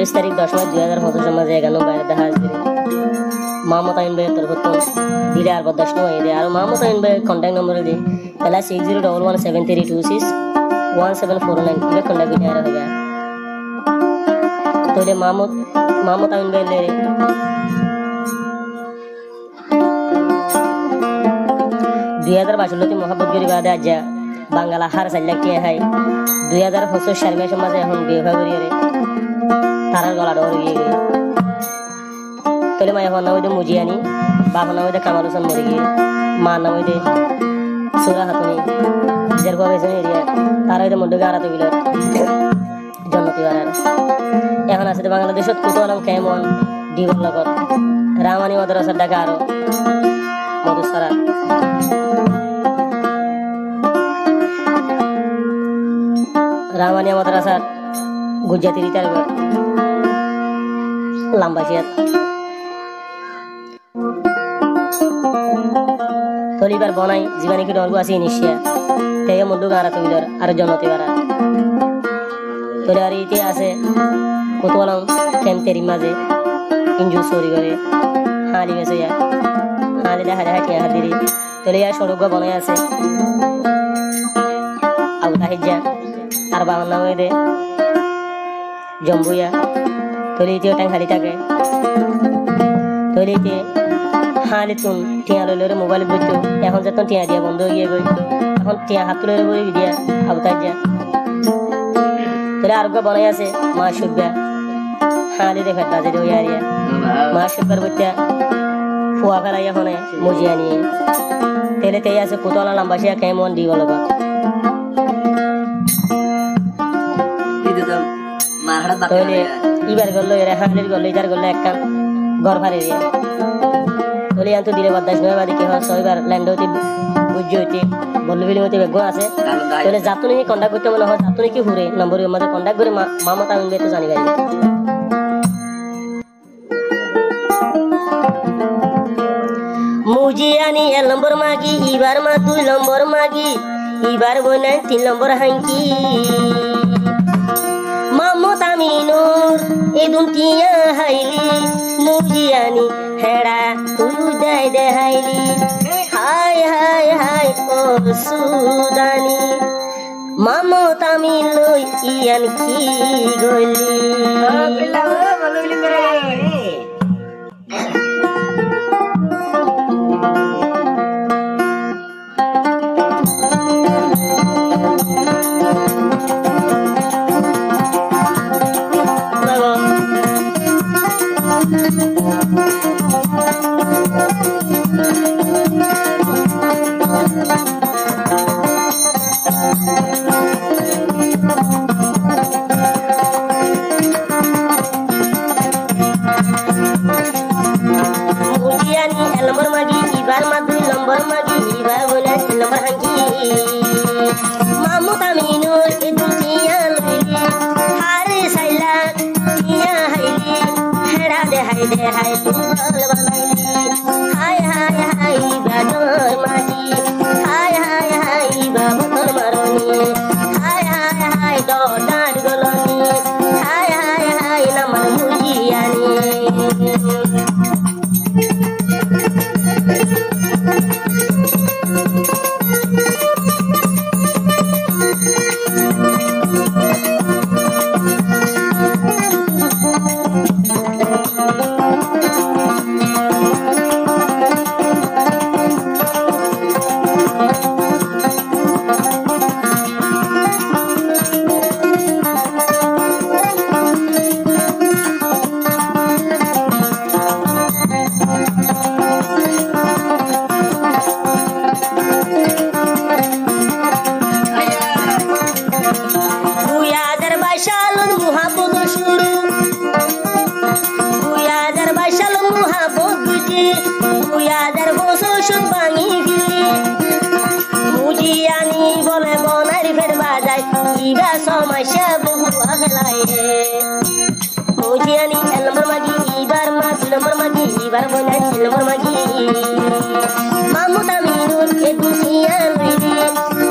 23 তারিখ 10 মার্চ 2025 মাঝে 11 বাইরে দেখা আসবে মাহমুদ আমিন ভাইয়ের তরফ থেকে দিলে আর বরদাস্ত হয়ে দেয় আর মাহমুদ আমিন ভাইয়ের কন্ট্যাক্ট নম্বর দিয়ে पहला 601173261749 इधर कॉन्टैक्ट भी आ रहा है तो ये माहमूद आमिन भाई ले 2022 मोहब्बत करी बादे आज বাঙালা হার চাইলাক টিয়া হাই 2025 সাল মাসে মাঝে এখন বিবাহ করি রে তারার গলা ডর গিয়ে গেল তাহলে মায়া হন নাও দে মুজিয়ানি বাবা নাও দে কামাল হোসেন মরে গিয়ে মা নাও দে সুরা হাতুনি যার বাবা এসে এরিয়া তারা দে মন্ডে গারাতে গিল জন্নতি বানার এখন আছে বাংলাদেশত কত আলম কেমন ডিবল লগত রামানি মাদ্রাসা ঢাকা আরো মধুসারা रामानिया मद्रासा गुजराती रितार लांबाचियात तलिबार बनाई जीवानी की डोंगो आसी निशिया तेया मुंडू गारा तुइलर आर जनती बारा तोलारी इति आसे कोतवालम केम तेरी माजे इंजू सोरी करे हाली गसे या हाली दा हरा हटिया हदिरी तलिया सड़क बनाई आसे आउता हिजा আর বাবার নাম দে জম্বুয়া তলিতে টাং খালি থাকে তলিতে হালিতুন টিয়া লইলে মোবাইল বইতো এখন যতন টিয়া দিয়া বন্ধ হয়ে গই এখন টিয়া হাত লইলে বই দিয়া আউতাই যা তলে আরগা বনাই আছে মা সুব্বা হালি দেখে বাজে দই আরিয়া মা সুব্বার বইতা ফুয়া ফেলাইয়া হনে মুজিয়া নিয়ে তেলে তেই আছে কোতলা লম্বাসিয়া কেমন দি বলবা তলে ইবার গল্লো এরা হালির গল্লো ইদার গল্লো একটা ঘর ভারে দিয়া তলে আনতো দিলে বদাস নয় বাদি কি হয় ছয়বার ল্যান্ড হইতে বুঝি হইতে বল্লু বিলি হইতে বেগ আছে তলে জাতুনি কন্টাক্ট করতে মনে হয় জাতুনি কি হুরে নম্বর আমাদের কন্টাক্ট করে মামা তামিন ভাই তো জানি গাই মুজিয়ানি 1 নম্বর মাগি ইবার মা 2 নম্বর মাগি ইবার বনে 3 নম্বর হাঙ্কি মামুদ আমিনুর এ দুনিয়া হাইলি মুজিয়ানি হেড়া তুই দেই দে হাইলি হাই হাই হাই ও সুদানি মামুদ আমিন লই ইয়ান কি গলি মামুদ আমিনুর এ দুনিয়া লইলি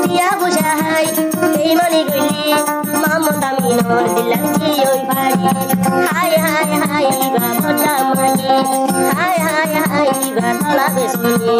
টিয়া বুঝাই এই মানি গইলি মামুদ আমিনুর দিলাম কি ওই বাড়ি hai hai hai ba bota mani hai hai hai ba tola besoni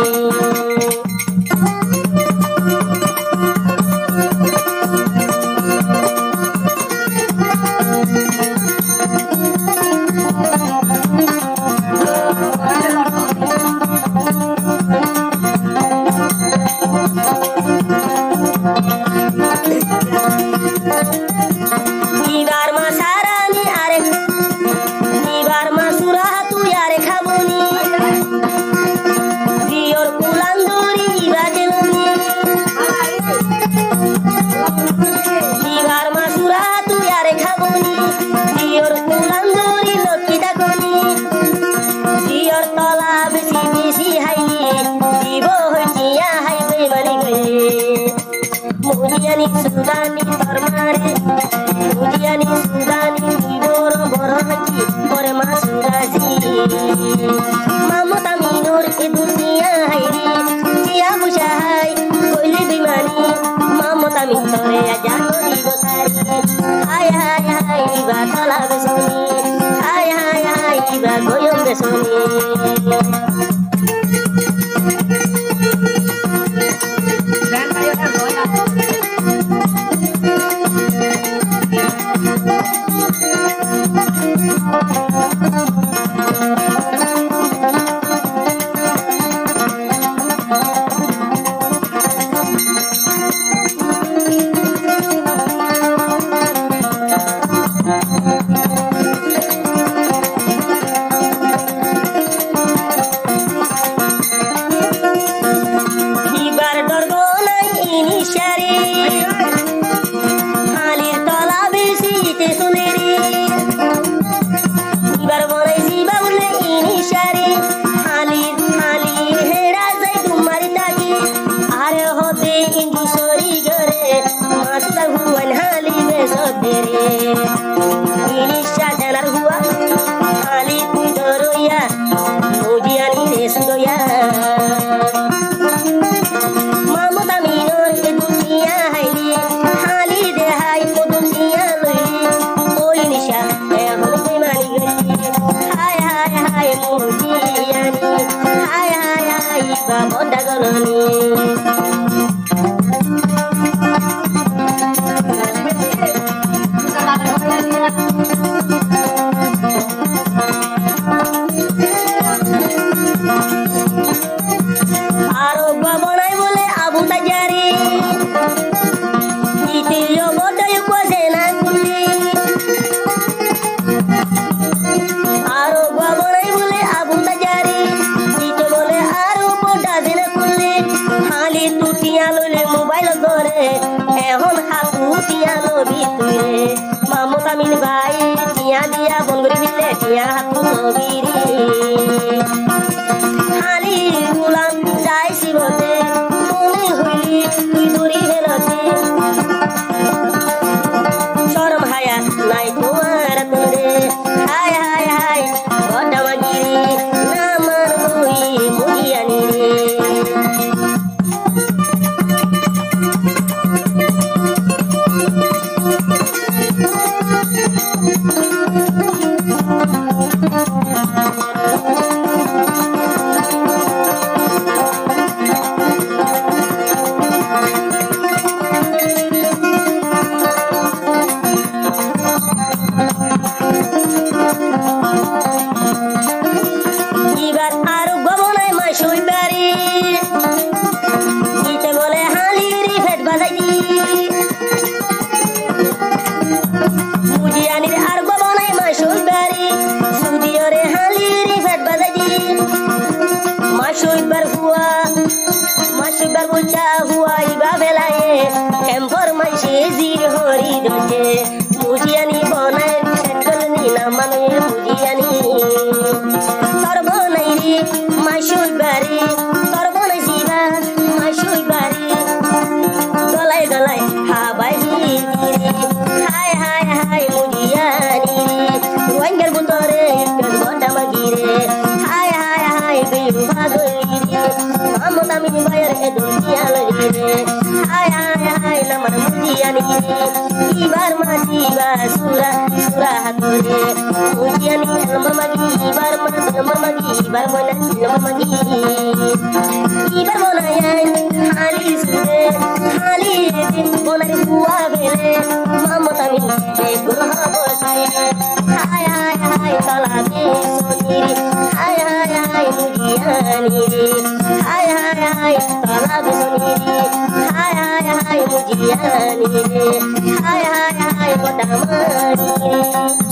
Mujiani Sudani Parmare Mujiani Sudani Iboro Borohaji Bore Masuraji Mamata Minor Dunia Hairi Tia Bushahai Koili Bimani Mamata Minore Ajano Digosari Hai hai hai Iba Tala Besoni Hai hai hai Iba Goyom Besoni Hai hai hai nama mujiani ibar mati basura surah kore mujiani nomor magi ibar nomor magi ibar mona nomor magi ibar mona ya hali sude hali bonari buwa bele mamata min be gurha bolay hay hay hay talabi soniri hay hay hay mujiani hay hay hay talabi soniri hay hay hay mujiani hay hay hay kodamani